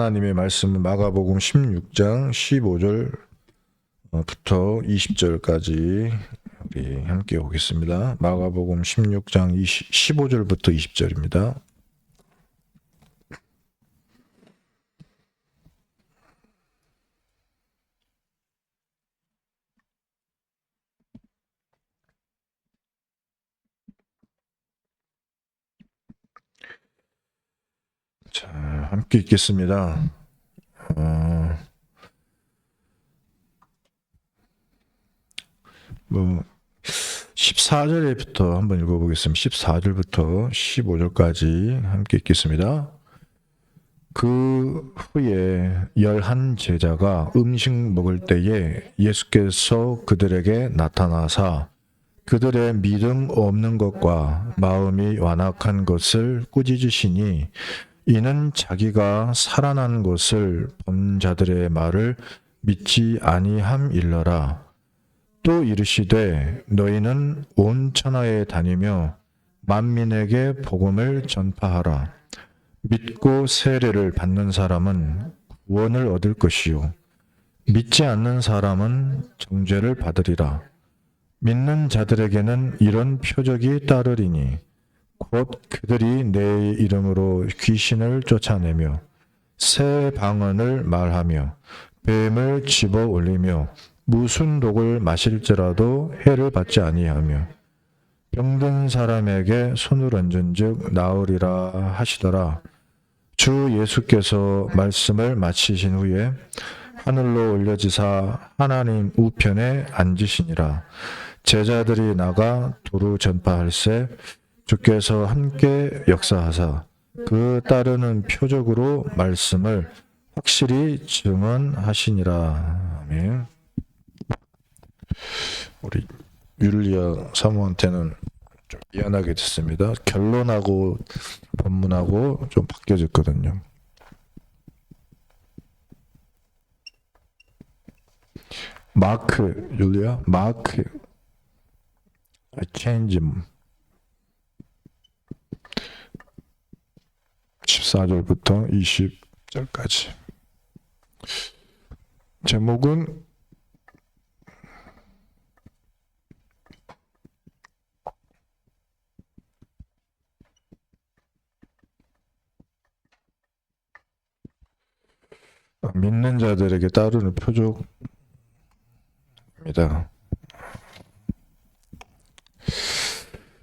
하나님의 말씀은 마가복음 16장 15절부터 20절까지 우리 함께 보겠습니다. 마가복음 16장 15절부터 20절입니다. 자, 함께 읽겠습니다. 14절부터 한번 읽어보겠습니다. 14절부터 15절까지 함께 읽겠습니다. 그 후에 11 제자가 음식 먹을 때에 예수께서 그들에게 나타나사 그들의 믿음 없는 것과 마음이 완악한 것을 꾸짖으시니 이는 자기가 살아난 것을 본 자들의 말을 믿지 아니함일러라. 또 이르시되 너희는 온 천하에 다니며 만민에게 복음을 전파하라. 믿고 세례를 받는 사람은 구원을 얻을 것이요 믿지 않는 사람은 정죄를 받으리라. 믿는 자들에게는 이런 표적이 따르리니 곧 그들이 내 이름으로 귀신을 쫓아내며 새 방언을 말하며 뱀을 집어 올리며 무슨 독을 마실지라도 해를 받지 아니하며 병든 사람에게 손을 얹은즉 나으리라 하시더라. 주 예수께서 말씀을 마치신 후에 하늘로 올려지사 하나님 우편에 앉으시니라. 제자들이 나가 도로 전파할세 주께서 함께 역사하사 그 따르는 표적으로 말씀을 확실히 증언하시니라. 아멘. 우리 율리아 사모한테는 좀 미안하게 됐습니다. 결론하고 본문하고 좀 바뀌어졌거든요. 마크, 율리아, 마크, change 14절부터 20절까지. 제목은 믿는 자들에게 따르는 표적입니다.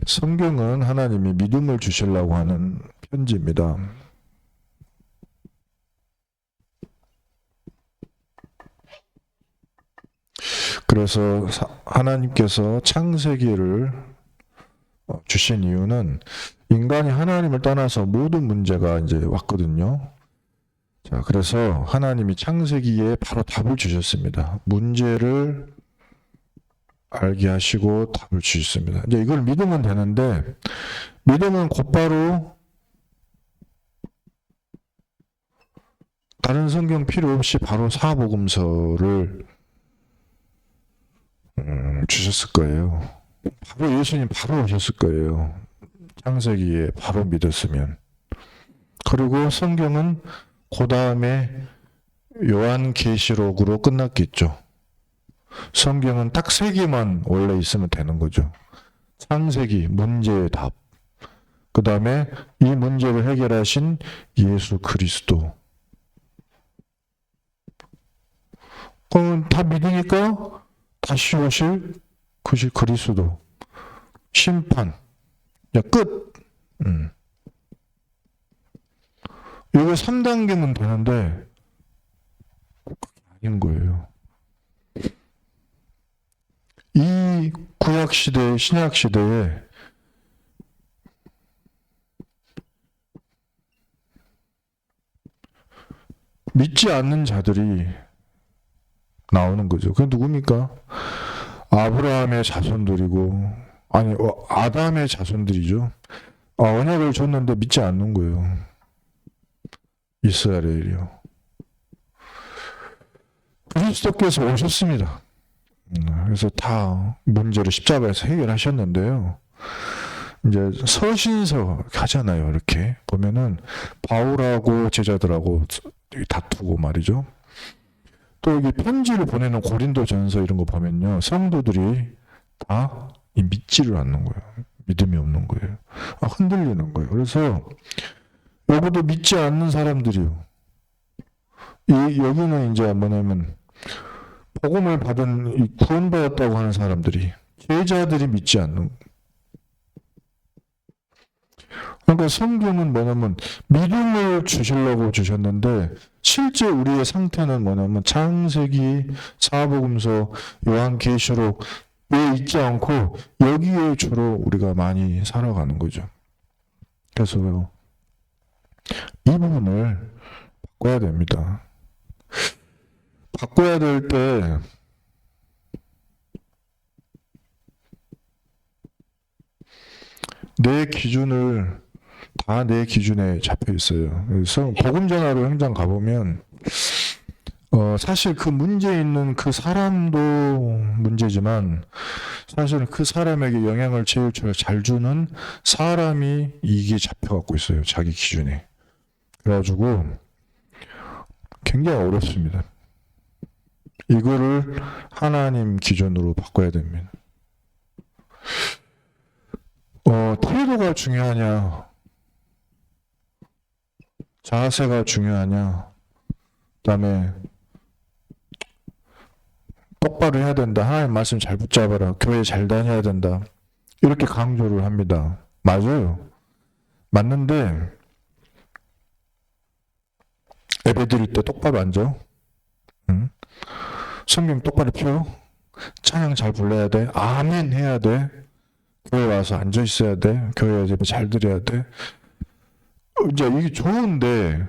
성경은 하나님이 믿음을 주시려고 하는 편지입니다. 그래서 하나님께서 창세기를 주신 이유는 인간이 하나님을 떠나서 모든 문제가 이제 왔거든요. 자, 그래서 하나님이 창세기에 바로 답을 주셨습니다. 문제를 알게 하시고 답을 주셨습니다. 이제 이걸 믿으면 되는데, 믿으면 곧바로 다른 성경 필요 없이 바로 사복음서를 주셨을 거예요. 바로 예수님 바로 오셨을 거예요. 창세기에 바로 믿었으면. 그리고 성경은 그 다음에 요한계시록으로 끝났겠죠. 성경은 딱 3개만 원래 있으면 되는 거죠. 창세기, 문제의 답. 그 다음에 이 문제를 해결하신 예수 그리스도. 그럼 다 믿으니까 다시 오실 그리스도. 심판. 야, 끝. 이거 3단계면 되는데 그게 아닌 거예요. 이 구약시대, 신약시대에 믿지 않는 자들이 나오는 거죠. 그게 누굽니까? 아브라함의 자손들이고, 아니, 아담의 자손들이죠. 언약을 줬는데 믿지 않는 거예요. 이스라엘이요. 그리스도께서 오셨습니다. 그래서 다 문제를 십자가에서 해결하셨는데요. 이제 서신서 하잖아요. 이렇게 보면은 바울하고 제자들하고 다투고 말이죠. 또 여기 편지를 보내는 고린도전서 이런 거 보면요, 성도들이 다 믿지를 않는 거예요. 믿음이 없는 거예요. 흔들리는 거예요. 그래서 여기도 믿지 않는 사람들이요. 여기는 이제 뭐냐면 복음을 받은 구원받았다고 하는 사람들이, 제자들이 믿지 않는. 그러니까 성경은 뭐냐면 믿음을 주시려고 주셨는데 실제 우리의 상태는 뭐냐면 창세기, 사복음서, 요한계시록 에 있지 않고 여기에 주로 우리가 많이 살아가는 거죠. 그래서 이 부분을 바꿔야 됩니다. 바꿔야 될 때 내 기준을 다 내 기준에 잡혀 있어요. 그래서 복음전하러 현장 가보면 사실 그 문제 있는 그 사람도 문제지만 사실 그 사람에게 영향을 제일 잘 주는 사람이 이게 잡혀갖고 있어요. 자기 기준에. 그래가지고 굉장히 어렵습니다. 이거를 하나님 기준으로 바꿔야 됩니다. 태도가 중요하냐, 자세가 중요하냐, 그다음에 똑바로 해야 된다, 하나님 말씀 잘 붙잡아라, 교회 잘 다녀야 된다, 이렇게 강조를 합니다. 맞아요. 맞는데 예배 드릴 때 똑바로 앉아. 응? 성경 똑바로 펴. 찬양 잘 불러야 돼. 아멘 해야 돼. 교회 와서 앉아 있어야 돼. 교회 예배 잘 드려야 돼. 이제 이게 좋은데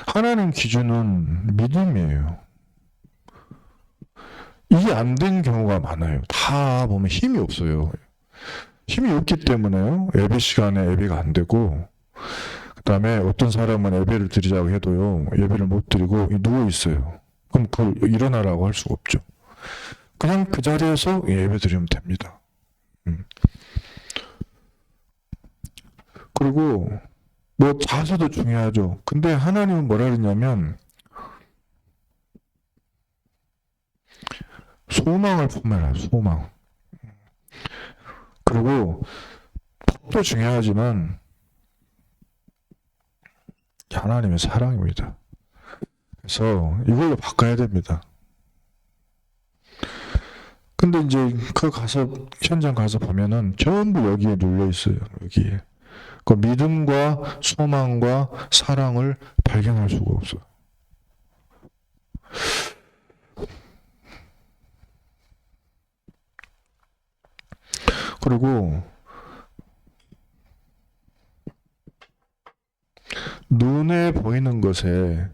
하나님 기준은 믿음이에요. 이게 안 된 경우가 많아요. 다 보면 힘이 없어요. 힘이 없기 때문에요. 예배 시간에 예배가 안 되고, 그 다음에 어떤 사람은 예배를 드리자고 해도요, 예배를 못 드리고 누워 있어요. 그럼 그걸 일어나라고 할 수가 없죠. 그냥 그 자리에서 예배 드리면 됩니다. 그리고 뭐 자세도 중요하죠. 근데 하나님은 뭐라 그러냐면 소망을 품어라. 소망. 그리고 법도 중요하지만 하나님의 사랑입니다. 그래서 이걸로 바꿔야 됩니다. 근데 이제 현장 가서 보면은 전부 여기에 눌려 있어요. 여기에. 그 믿음과 소망과 사랑을 발견할 수가 없어요. 그리고 눈에 보이는 것에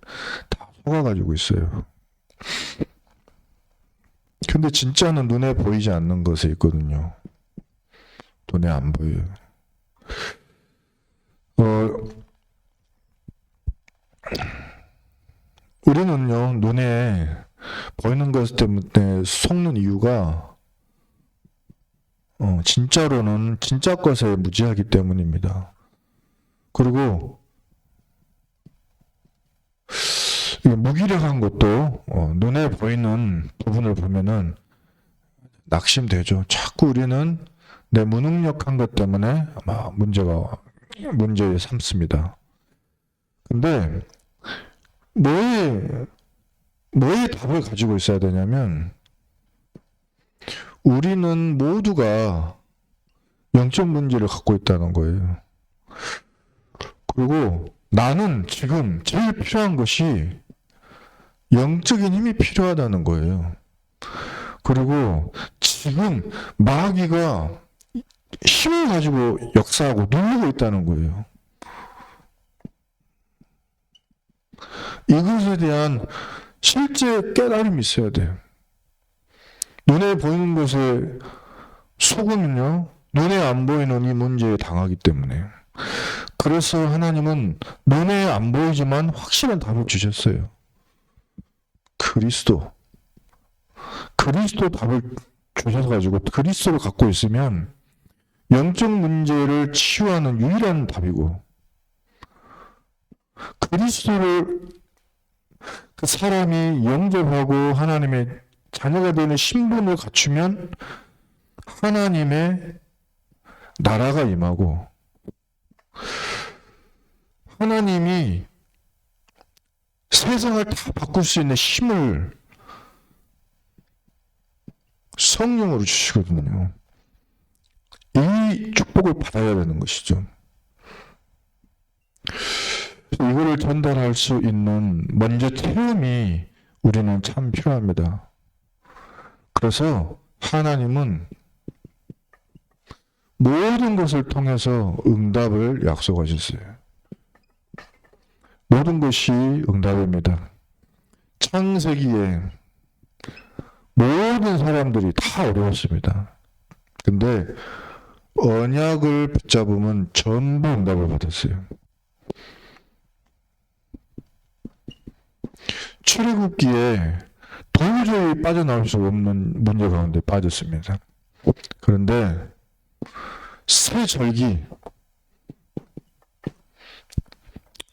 다 속아가지고 있어요. 근데 진짜는 눈에 보이지 않는 것에 있거든요. 눈에 안 보여요. 우리는요, 눈에 보이는 것 때문에 속는 이유가 진짜로는 진짜 것에 무지하기 때문입니다. 그리고 무기력한 것도 눈에 보이는 부분을 보면은 낙심되죠. 자꾸 우리는 내 무능력한 것 때문에 문제에 삼습니다. 근데 뭐에 답을 가지고 있어야 되냐면 우리는 모두가 영적 문제를 갖고 있다는 거예요. 그리고 나는 지금 제일 필요한 것이 영적인 힘이 필요하다는 거예요. 그리고 지금 마귀가 힘을 가지고 역사하고 누르고 있다는 거예요. 이것에 대한 실제 깨달음이 있어야 돼요. 눈에 보이는 것에 속으면요, 눈에 안 보이는 이 문제에 당하기 때문에. 그래서 하나님은 눈에 안 보이지만 확실한 답을 주셨어요. 그리스도 답을 주셔가지고 그리스도를 갖고 있으면 영적 문제를 치유하는 유일한 답이고, 그리스도를 그 사람이 영접하고 하나님의 자녀가 되는 신분을 갖추면 하나님의 나라가 임하고, 하나님이 세상을 다 바꿀 수 있는 힘을 성령으로 주시거든요. 이 축복을 받아야 되는 것이죠. 이거를 전달할 수 있는 먼저 체험이 우리는 참 필요합니다. 그래서 하나님은 모든 것을 통해서 응답을 약속하셨어요. 모든 것이 응답입니다. 창세기에 모든 사람들이 다 어려웠습니다. 근데 언약을 붙잡으면 전부 응답을 받았어요. 출애굽기에 도저히 빠져나올 수 없는 문제 가운데 빠졌습니다. 그런데 새 절기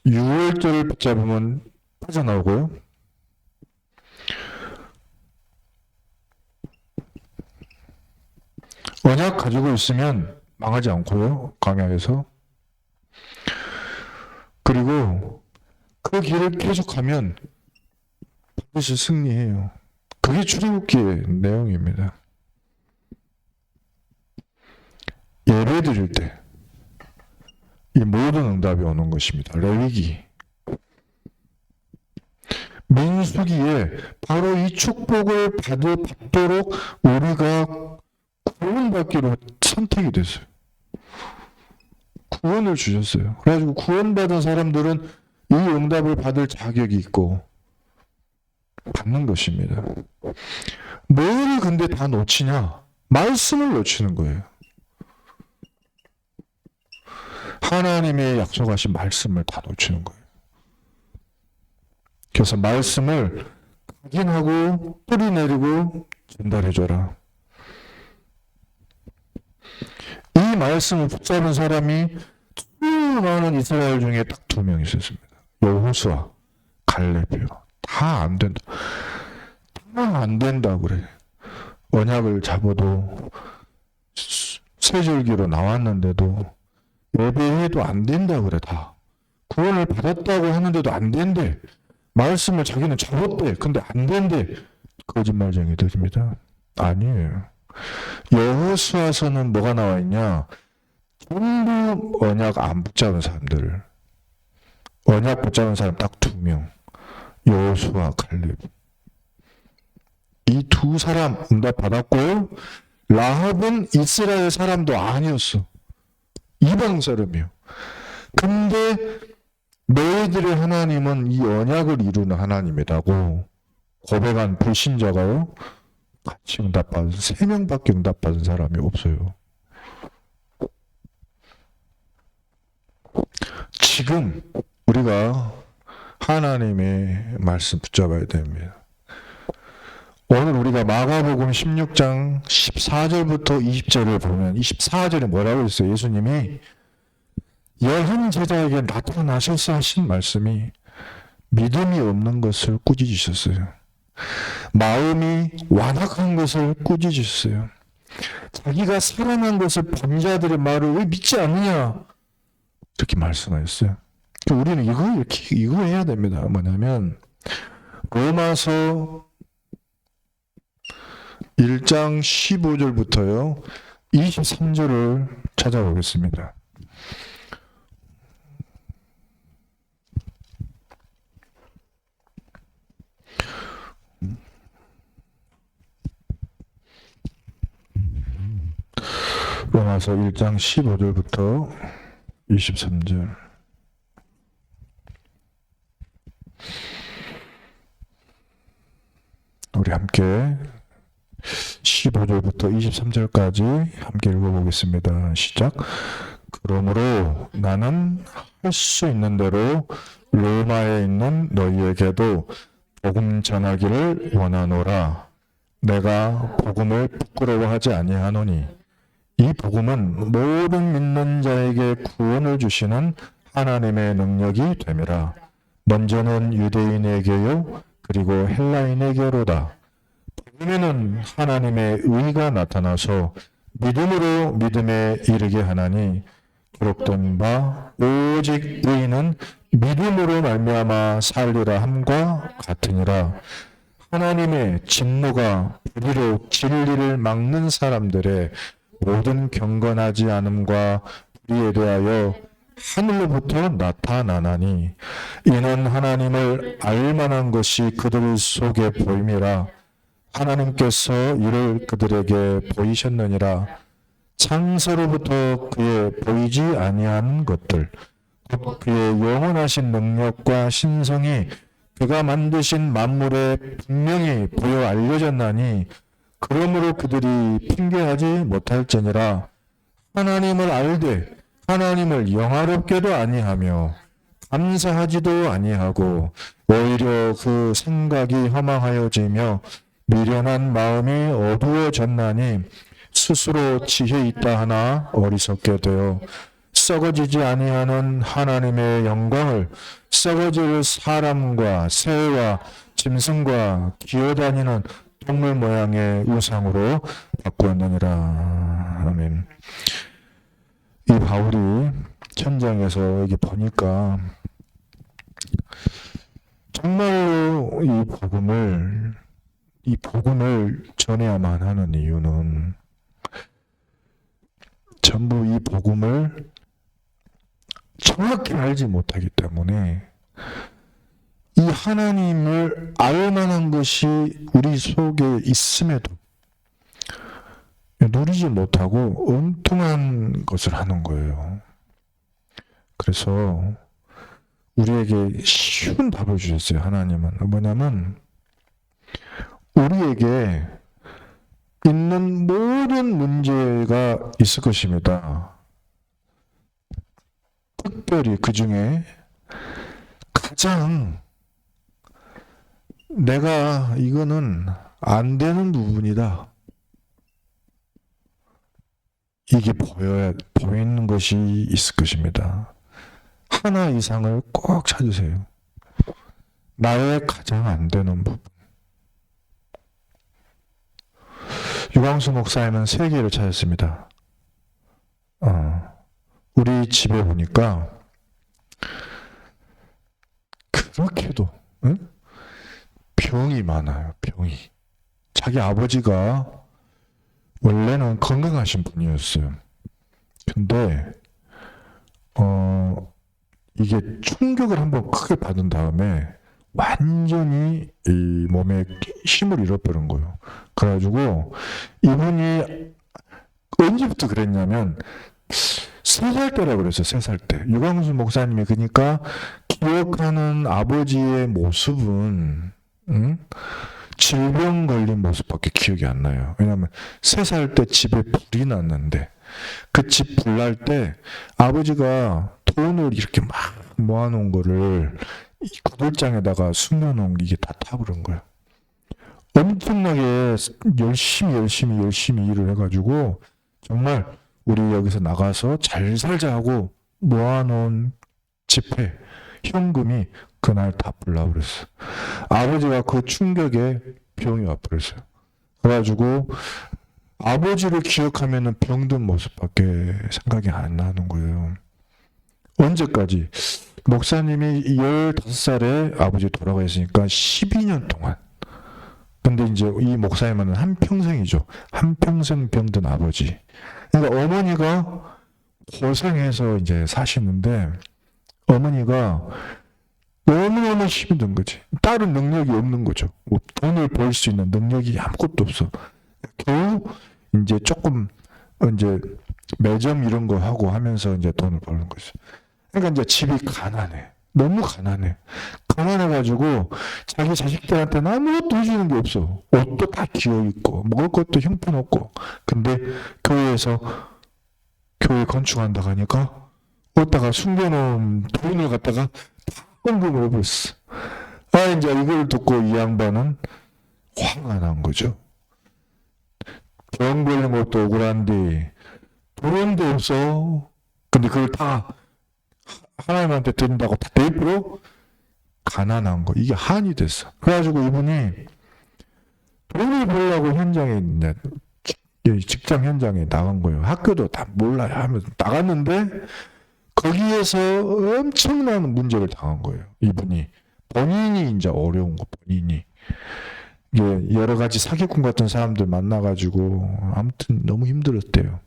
6월절을 붙잡으면 빠져나오고요. 언약 가지고 있으면 망하지 않고요. 광야에서. 그리고 그 길을 계속하면 반드시 승리해요. 그게 출애굽기의 내용입니다. 예배 드릴 때 이 모든 응답이 오는 것입니다. 레위기, 민수기에 바로 이 축복을 받도록 우리가 구원받기로 선택이 됐어요. 구원을 주셨어요. 그래가지고 구원받은 사람들은 이 응답을 받을 자격이 있고 받는 것입니다. 뭘 근데 다 놓치냐? 말씀을 놓치는 거예요. 하나님의 약속하신 말씀을 다 놓치는 거예요. 그래서 말씀을 각인하고 뿌리 내리고 전달해줘라. 이 말씀을 붙잡은 사람이 수많은 이스라엘 중에 딱 2명 있었습니다. 여호수아, 갈렙이요. 다 안 된다. 다 안 된다 그래. 언약을 잡아도 세절기로 나왔는데도 예배해도 안 된다 그래. 다 구원을 받았다고 하는데도 안 된대. 말씀을 자기는 잡았대. 근데 안 된대. 거짓말쟁이들입니다. 아니에요. 여호수아서는 뭐가 나와 있냐? 전부 언약 안 붙잡은 사람들. 언약 붙잡은 사람 딱 2명. 여호수아, 갈렙. 이 2사람 응답 받았고요. 라합은 이스라엘 사람도 아니었어. 이방 사람이요. 근데 너희들의 하나님은 이 언약을 이루는 하나님이라고 고백한 불신자가요. 같이 응답받은 3명밖에 응답받은 사람이 없어요. 지금 우리가 하나님의 말씀 붙잡아야 됩니다. 오늘 우리가 마가복음 16장 14절부터 20절을 보면 24절에 뭐라고 했어요? 예수님이 11 제자에게 나타나셔서 하신 말씀이 믿음이 없는 것을 꾸짖으셨어요. 마음이 완악한 것을 꾸짖으셨어요. 자기가 살아난 것을 본 자들의 말을 왜 믿지 않느냐? 이렇게 말씀하셨어요. 우리는 이거 해야 됩니다. 뭐냐면 로마서 1장 15절부터요 23절을 찾아보겠습니다. 로마서 1장 15절부터 23절. 우리 함께 15절부터 23절까지 함께 읽어보겠습니다. 시작. 그러므로 나는 할 수 있는 대로 로마에 있는 너희에게도 복음 전하기를 원하노라. 내가 복음을 부끄러워하지 아니하노니 이 복음은 모든 믿는 자에게 구원을 주시는 하나님의 능력이 됨이라. 먼저는 유대인에게요 그리고 헬라인에게로다. 복음에는 하나님의 의가 나타나서 믿음으로 믿음에 이르게 하나니 기록된 바 오직 의인은 믿음으로 말미암아 살리라 함과 같으니라. 하나님의 진노가 불의로 진리를 막는 사람들의 모든 경건하지 않음과 불의에 대하여 하늘로부터 나타나나니 이는 하나님을 알만한 것이 그들 속에 보임이라. 하나님께서 이를 그들에게 보이셨느니라. 창세로부터 그의 보이지 아니한 것들 곧 그의 영원하신 능력과 신성이 그가 만드신 만물에 분명히 보여 알려졌나니 그러므로 그들이 핑계하지 못할지니라. 하나님을 알되 하나님을 영화롭게도 아니하며 감사하지도 아니하고 오히려 그 생각이 허망하여지며 미련한 마음이 어두워졌나니 스스로 지혜 있다 하나 어리석게 되어 썩어지지 아니하는 하나님의 영광을 썩어질 사람과 새와 짐승과 기어다니는 동물 모양의 우상으로 바꾸었느니라. 아멘. 이 바울이 현장에서 여기 보니까 정말로 이 복음을 전해야만 하는 이유는 전부 이 복음을 정확히 알지 못하기 때문에 이 하나님을 알 만한 것이 우리 속에 있음에도 누리지 못하고 엉뚱한 것을 하는 거예요. 그래서 우리에게 쉬운 답을 주셨어요. 하나님은 뭐냐면 우리에게 있는 모든 문제가 있을 것입니다. 특별히 그 중에 가장 내가 이거는 안 되는 부분이다. 이게 보이는 것이 있을 것입니다. 하나 이상을 꼭 찾으세요. 나의 가장 안 되는 부분. 유광수 목사님은 3개를 찾았습니다. 우리 집에 보니까 그렇게도 병이 많아요. 병이. 자기 아버지가 원래는 건강하신 분이었어요. 근데 이게 충격을 한번 크게 받은 다음에 완전히 이 몸에 힘을 잃어버린 거예요. 그래가지고 이분이 언제부터 그랬냐면 3살 때라고 그랬어요. 3살 때. 유광수 목사님이 그러니까 기억하는 아버지의 모습은 질병 걸린 모습밖에 기억이 안 나요. 왜냐하면 3살 때 집에 불이 났는데 그 집 불 날 때 아버지가 돈을 이렇게 막 모아놓은 거를 이 구들장에다가 숨겨놓은 게 이게 다 타버린 거예요. 엄청나게 열심히 일을 해가지고 정말 우리 여기서 나가서 잘 살자 하고 모아놓은 지폐, 현금이 그날 다 불나버렸어. 아버지가 그 충격에 병이 와버렸어요. 그래가지고 아버지를 기억하면은 병든 모습밖에 생각이 안 나는 거예요. 언제까지? 목사님이 15살에 아버지 돌아가셨으니까 12년 동안. 근데 이제 이 목사님은 한평생이죠. 한평생 병든 아버지. 그러니까 어머니가 고생해서 이제 사시는데 어머니가 너무너무 힘든 거지. 다른 능력이 없는 거죠. 뭐 돈을 벌 수 있는 능력이 아무것도 없어. 겨우 이제 조금 이제 매점 이런 거 하고 하면서 이제 돈을 버는 거죠. 그러니까 이제 집이 가난해. 너무 가난해. 가난해가지고 자기 자식들한테는 아무것도 해주는 게 없어. 옷도 다 기어있고 먹을 것도 형편없고. 근데 교회에서 교회 건축한다고 하니까 어디다가 숨겨놓은 돈을 갖다가 다 헌금을 해버렸어. 이제 이걸 듣고 이 양반은 화가 난 거죠. 병 걸린 것도 억울한데 돈도 없어. 근데 그걸 다 하나님한테 드린다고 다 내버려? 가난한 거. 이게 한이 됐어. 그래가지고 이분이 돈을 벌려고 현장에 이제 직장 현장에 나간 거예요. 학교도 다 몰라요 하면서 나갔는데 거기에서 엄청난 문제를 당한 거예요. 이분이 본인이 이제 어려운 거 본인이 이게 여러 가지 사기꾼 같은 사람들 만나가지고 아무튼 너무 힘들었대요.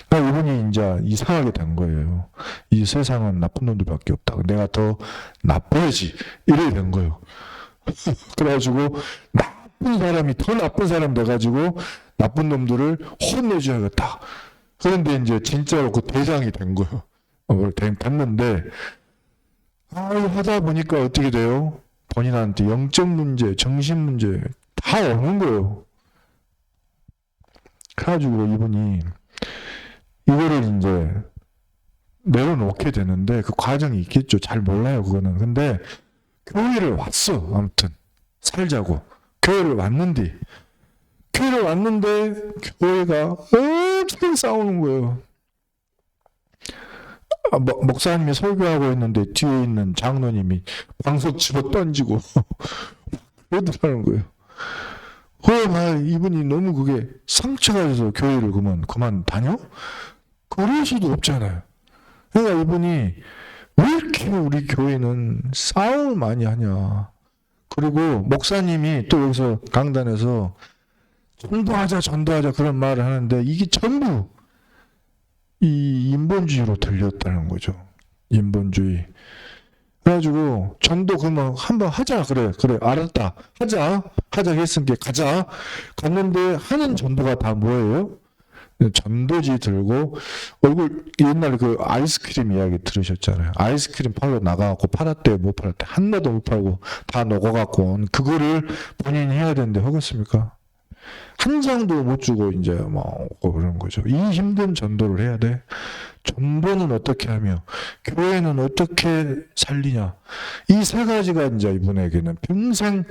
그러니까 이분이 이제 이상하게 된 거예요. 이 세상은 나쁜 놈들밖에 없다. 내가 더 나빠야지 이래 된 거예요. 그래가지고 나쁜 사람이 더 나쁜 사람 돼가지고 나쁜 놈들을 혼내줘야겠다. 그런데 이제 진짜로 그 대장이 된 거예요. 됐는데 하다 보니까 어떻게 돼요? 본인한테 영적 문제, 정신 문제 다 오는 거예요. 그래가지고 이분이 이거를 이제 내려놓게 되는데 그 과정이 있겠죠. 잘 몰라요 그거는. 근데 교회를 왔어. 아무튼 살자고 교회를 왔는데 교회가 엄청 싸우는 거예요. 목사님이 설교하고 있는데 뒤에 있는 장로님이 방석 집어 던지고 그러더라는 거예요. 이분이 너무 그게 상처가 돼서 교회를 그만 다녀? 그럴 수도 없잖아요. 그러니까 이분이 왜 이렇게 우리 교회는 싸움을 많이 하냐. 그리고 목사님이 또 여기서 강단에서 전도하자 그런 말을 하는데 이게 전부 이 인본주의로 들렸다는 거죠. 인본주의. 그래가지고 전도 그러면 한번 하자. 그래 알았다. 하자 했으니까 가자. 갔는데 하는 전도가 다 뭐예요? 전도지 들고 얼굴 옛날에 그 아이스크림 이야기 들으셨잖아요. 아이스크림 팔러 나가갖고 팔았대 못 팔았대 하나도 못 팔고 다 녹아갖고 그거를 본인이 해야 되는데 하겠습니까? 한 장도 못 주고 이제 뭐 그런 거죠. 이 힘든 전도를 해야 돼. 전도는 어떻게 하며 교회는 어떻게 살리냐. 이 세 가지가 이제 이분에게는 평생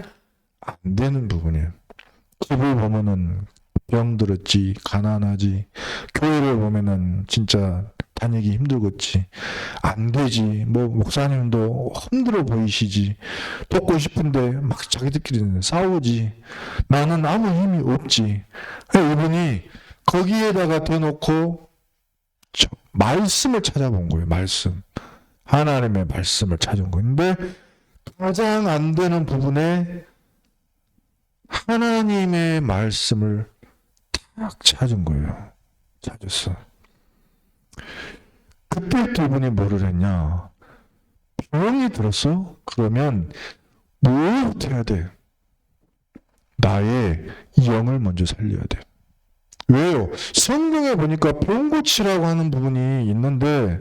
안 되는 부분이에요. 집을 보면은 병들었지, 가난하지. 교회를 보면은 진짜 다니기 힘들겠지. 안 되지. 뭐 목사님도 힘들어 보이시지. 돕고 싶은데 막 자기들끼리 싸우지. 나는 아무 힘이 없지. 이분이 거기에다가 대놓고 말씀을 찾아본 거예요. 말씀. 하나님의 말씀을 찾은 거예요. 근데 가장 안 되는 부분에 하나님의 말씀을 딱 찾은 거예요. 찾았어. 그때부터 이분이 뭐를 했냐. 병이 들었어? 그러면 뭐부터 해야 돼? 나의 영을 먼저 살려야 돼. 왜요? 성경에 보니까 병 고치라고 하는 부분이 있는데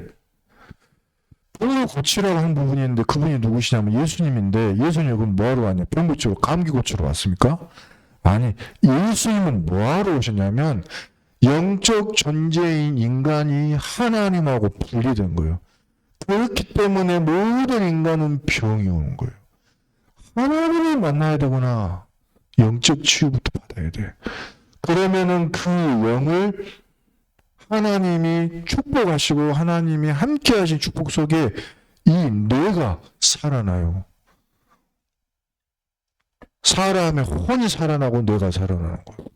병을 고치라고 하는 부분이 있는데 그분이 누구시냐면 예수님인데 예수님이 그럼 뭐하러 왔냐? 병 고치러 감기 고치러 왔습니까? 아니 예수님은 뭐하러 오셨냐면 영적 존재인 인간이 하나님하고 분리된 거예요. 그렇기 때문에 모든 인간은 병이 오는 거예요. 하나님을 만나야 되구나. 영적 치유부터 받아야 돼. 그러면은 그 영을 하나님이 축복하시고 하나님이 함께 하신 축복 속에 이 뇌가 살아나요. 사람의 혼이 살아나고 뇌가 살아나는 거예요.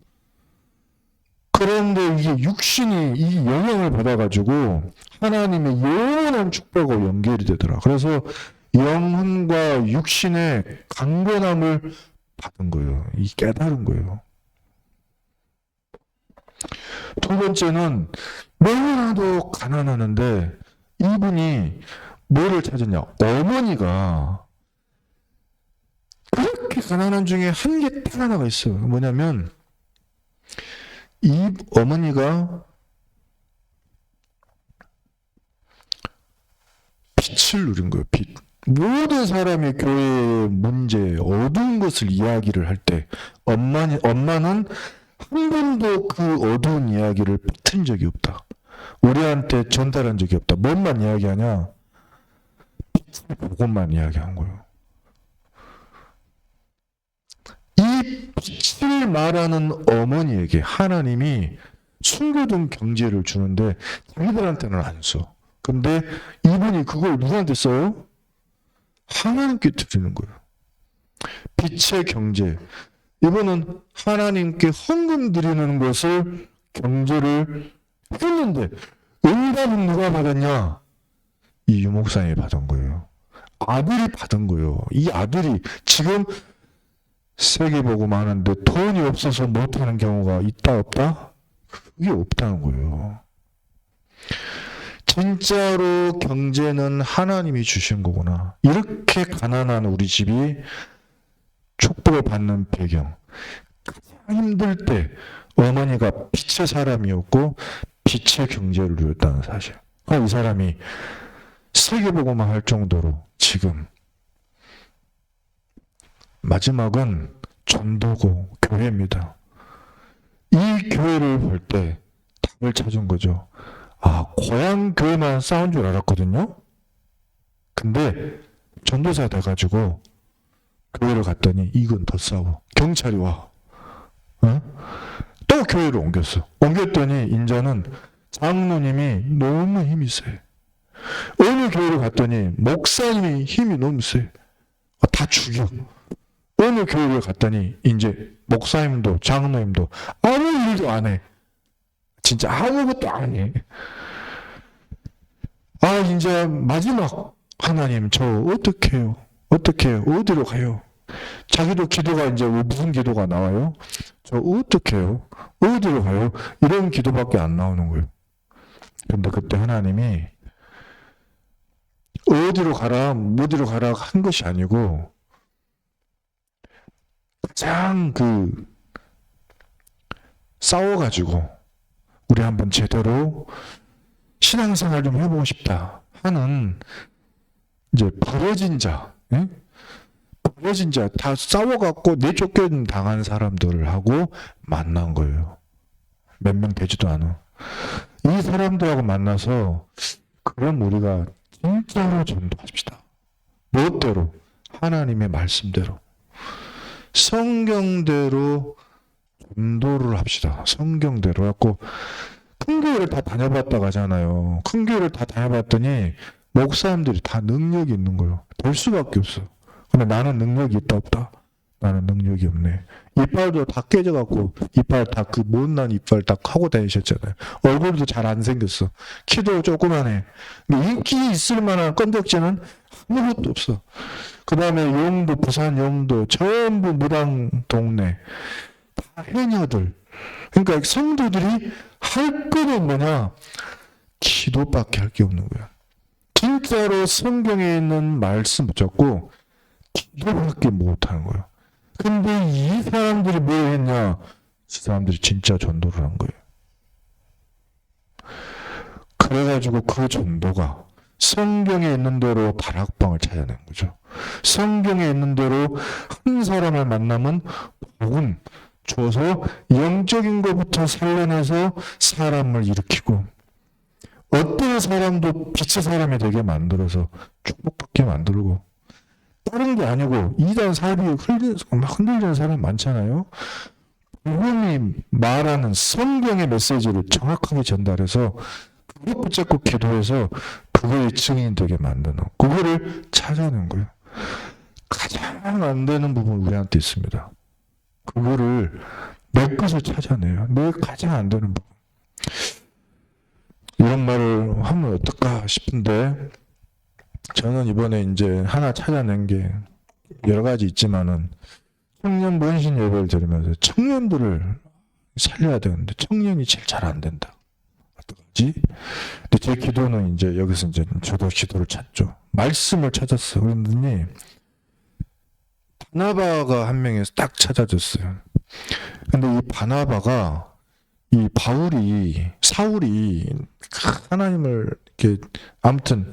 그런데 이게 육신이 이 영향을 받아가지고 하나님의 영원한 축복하고 연결이 되더라. 그래서 영혼과 육신의 강건함을 받은 거예요. 이 깨달은 거예요. 두 번째는 너무나도 가난하는데 이분이 뭐를 찾았냐. 어머니가 그렇게 가난한 중에 한 개 딱 하나가 있어요. 뭐냐면 이 어머니가 빛을 누린 거예요. 빛. 모든 사람이 교회의 문제, 어두운 것을 이야기를 할 때 엄마는 한 번도 그 어두운 이야기를 퍼뜨린 적이 없다. 우리한테 전달한 적이 없다. 뭔만 이야기하냐? 그것만 이야기한 거예요. 이 빛이 빛을 말하는 어머니에게 하나님이 숨겨둔 경제를 주는데 자기들한테는 안 써. 근데 이분이 그걸 누구한테 써요? 하나님께 드리는 거예요. 빛의 경제. 이분은 하나님께 헌금 드리는 것을 경제를 했는데 응답은 누가 받았냐? 이 유목사님이 받은 거예요. 아들이 받은 거예요. 이 아들이 지금 세계복음 하는데 돈이 없어서 못하는 경우가 있다 없다? 그게 없다는 거예요. 진짜로 경제는 하나님이 주신 거구나. 이렇게 가난한 우리 집이 축복을 받는 배경. 가장 힘들 때 어머니가 빛의 사람이었고 빛의 경제를 누렸다는 사실. 이 사람이 세계복음화 할 정도로 지금 마지막은 전도고 교회입니다. 이 교회를 볼 때 답을 찾은 거죠. 고향 교회만 싸운 줄 알았거든요. 근데 전도사 돼가지고 교회를 갔더니 이건 더 싸워. 경찰이 와. 또 교회를 옮겼어. 옮겼더니 인자는 장로님이 너무 힘이 세. 어느 교회를 갔더니 목사님이 힘이 너무 세. 다 죽여. 어느 교회를 갔더니 이제 목사님도 장로님도 아무 일도 안 해. 진짜 아무것도 안 해. 이제 마지막 하나님 저 어떻게 해요? 어떻게 해요? 어디로 가요? 자기도 기도가 이제 무슨 기도가 나와요? 저 어떻게 해요? 어디로 가요? 이런 기도밖에 안 나오는 거예요. 근데 그때 하나님이 어디로 가라, 어디로 가라 한 것이 아니고 가장 싸워가지고 우리 한번 제대로 신앙생활 좀 해보고 싶다 하는 이제 버려진 자, 버려진 자, 다 싸워갖고 내쫓겨 당한 사람들을 하고 만난 거예요. 몇 명 되지도 않아. 이 사람들하고 만나서 그럼 우리가 진짜로 전도합시다. 무엇대로? 하나님의 말씀대로. 성경대로 전도를 합시다. 성경대로 갖고 큰 교회를 다 다녀봤다고 하잖아요. 큰 교회를 다 다녀봤더니 목사님들이 다 능력이 있는 거예요. 될 수밖에 없어. 근데 나는 능력이 있다 없다? 나는 능력이 없네. 이빨도 다 깨져갖고 이빨 다 못난 이빨 다 하고 다니셨잖아요. 얼굴도 잘 안 생겼어. 키도 조그만해. 인기 있을 만한 건덕지는 아무것도 없어. 그 다음에 영도, 부산 영도 전부 무당 동네 다 해녀들. 그러니까 성도들이 할 거는 뭐냐? 기도밖에 할 게 없는 거야. 진짜로 성경에 있는 말씀 붙잡고 기도밖에 못하는 거예요. 근데 이 사람들이 뭐 했냐? 이 사람들이 진짜 전도를 한 거예요. 그래가지고 그 전도가 성경에 있는 대로 다락방을 찾아낸 거죠. 성경에 있는 대로 한 사람을 만나면 복음 줘서 영적인 것부터 살려내서 사람을 일으키고 어떤 사람도 빛의 사람이 되게 만들어서 축복받게 만들고 다른 게 아니고 이단 사비 흔들리는 사람 많잖아요. 복음이 말하는 성경의 메시지를 정확하게 전달해서 그것 붙잡고 기도해서 그거의 증인 되게 만드는 그거를 찾아낸 거예요. 가장 안 되는 부분 우리한테 있습니다. 그거를 내 것을 찾아내요. 내 가장 안 되는 부분. 이런 말을 하면 어떨까 싶은데 저는 이번에 이제 하나 찾아낸 게 여러 가지 있지만은 청년 문신 예배를 드리면서 청년들을 살려야 되는데 청년이 제일 잘 안 된다. 어떡하지? 근데 제 기도는 이제 여기서 이제 저도 기도를 찾죠. 말씀을 찾았어. 그랬더니 바나바가 한 명이 딱 찾아줬어요. 근데 이 바나바가 이 사울이 하나님을 이렇게 아무튼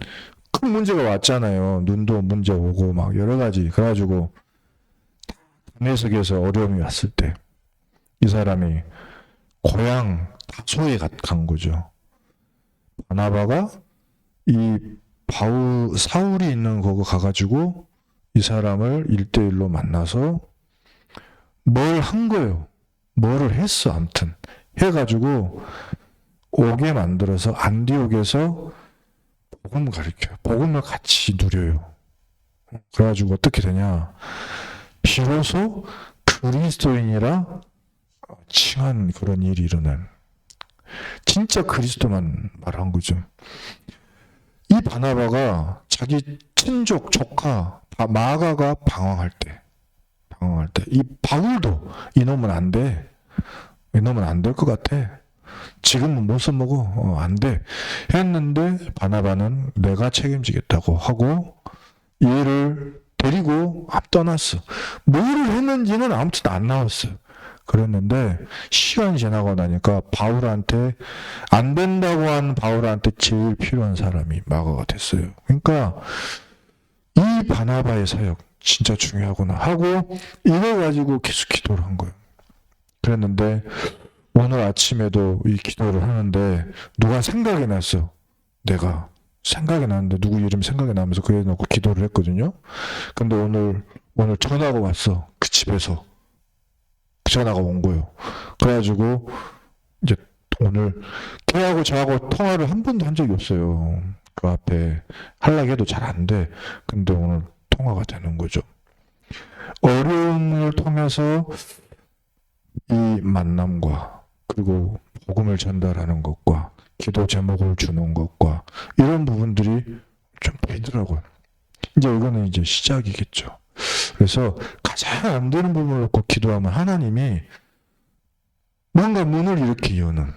큰 문제가 왔잖아요. 눈도 문제 오고 막 여러 가지. 그래가지고 다메섹에서 어려움이 왔을 때 이 사람이 고향 다소에 간 거죠. 바나바가 이 사울이 있는 거기 가가지고 이 사람을 1대1로 만나서 뭘 한 거예요. 뭐를 했어, 아무튼. 해가지고 오게 만들어서 안디옥에서 복음을 가르쳐요. 복음을 같이 누려요. 그래가지고 어떻게 되냐. 비로소 그리스도인이라 칭한 그런 일이 일어난. 진짜 그리스도만 말한 거죠. 이 바나바가 자기 친족, 조카, 마가가 방황할 때, 이 바울도 이놈은 안 돼. 이놈은 안 될 것 같아. 지금은 못 써먹어. 안 돼. 했는데 바나바는 내가 책임지겠다고 하고 얘를 데리고 떠났어. 뭐를 했는지는 아무튼 안 나왔어요. 그랬는데 시간이 지나고 나니까 바울한테 안 된다고 한 바울한테 제일 필요한 사람이 마가가 됐어요. 그러니까 이 바나바의 사역 진짜 중요하구나 하고 이걸 가지고 계속 기도를 한 거예요. 그랬는데 오늘 아침에도 이 기도를 하는데 누가 생각이 났어. 내가 생각이 났는데 누구 이름 생각이 나면서 그래 놓고 기도를 했거든요. 근데 오늘 전화가 왔어. 그 집에서 전화가 온 거예요. 그래가지고 이제 오늘 걔하고 저하고 통화를 한 번도 한 적이 없어요. 그 앞에 하려고 해도 잘 안 돼. 근데 오늘 통화가 되는 거죠. 어려움을 통해서 이 만남과 그리고 복음을 전달하는 것과 기도 제목을 주는 것과 이런 부분들이 좀 보이더라고요. 이제 이거는 이제 시작이겠죠. 그래서 가장 안 되는 부분을 놓고 기도하면 하나님이 뭔가 문을 이렇게 여는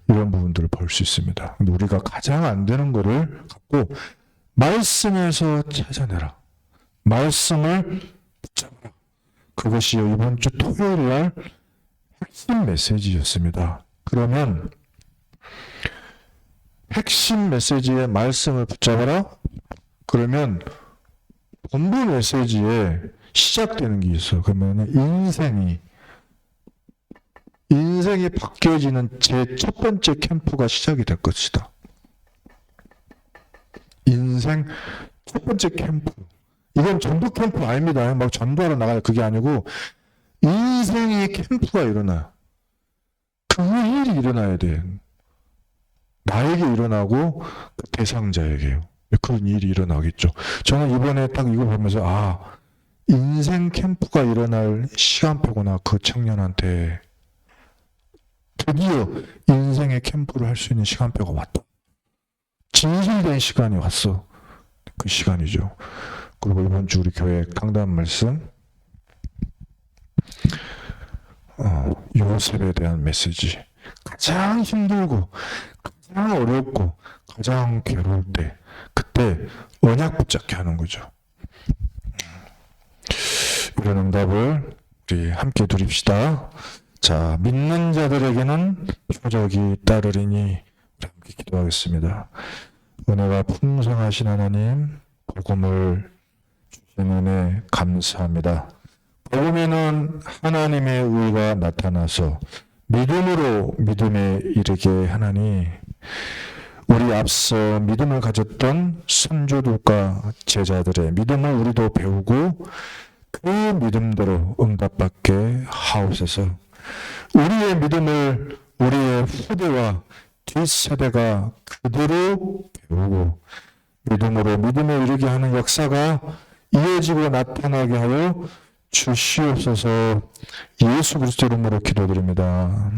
이런 부분들을 볼 수 있습니다. 근데 우리가 가장 안 되는 거를 갖고 말씀에서 찾아내라. 말씀을 붙잡아라. 그것이 이번 주 토요일 날 핵심 메시지였습니다. 그러면 핵심 메시지의 말씀을 붙잡아라. 그러면 본부 메시지에 시작되는 게 있어요. 그러면 인생이 바뀌어지는 제 첫 번째 캠프가 시작이 될 것이다. 인생 첫 번째 캠프. 이건 전도 캠프 아닙니다. 막 전도하러 나가요. 그게 아니고 인생의 캠프가 일어나요. 그 일이 일어나야 돼. 나에게 일어나고 그 대상자에게요. 그런 일이 일어나겠죠. 저는 이번에 딱 이거 보면서 인생 캠프가 일어날 시간표구나. 그 청년한테 드디어 인생의 캠프를 할 수 있는 시간표가 왔다. 진실된 시간이 왔어. 그 시간이죠. 그리고 이번 주 우리 교회 강단 말씀 요셉에 대한 메시지. 가장 힘들고 가장 어렵고 가장 괴로울 때 그때 언약 붙잡게 하는 거죠. 이런 응답을 우리 함께 누립시다. 자, 믿는 자들에게는 표적이 따르리니 우리 함께 기도하겠습니다. 은혜가 풍성하신 하나님, 복음을 주신 은혜 감사합니다. 복음에는 하나님의 의가 나타나서 믿음으로 믿음에 이르게 하나니 우리 앞서 믿음을 가졌던 선조들과 제자들의 믿음을 우리도 배우고 그 믿음대로 응답받게 하옵소서. 우리의 믿음을 우리의 후대와 뒷세대가 그대로 배우고 믿음으로 믿음에 이르게 하는 역사가 이어지고 나타나게 하여 주시옵소서. 예수 그리스도 이름으로 기도드립니다.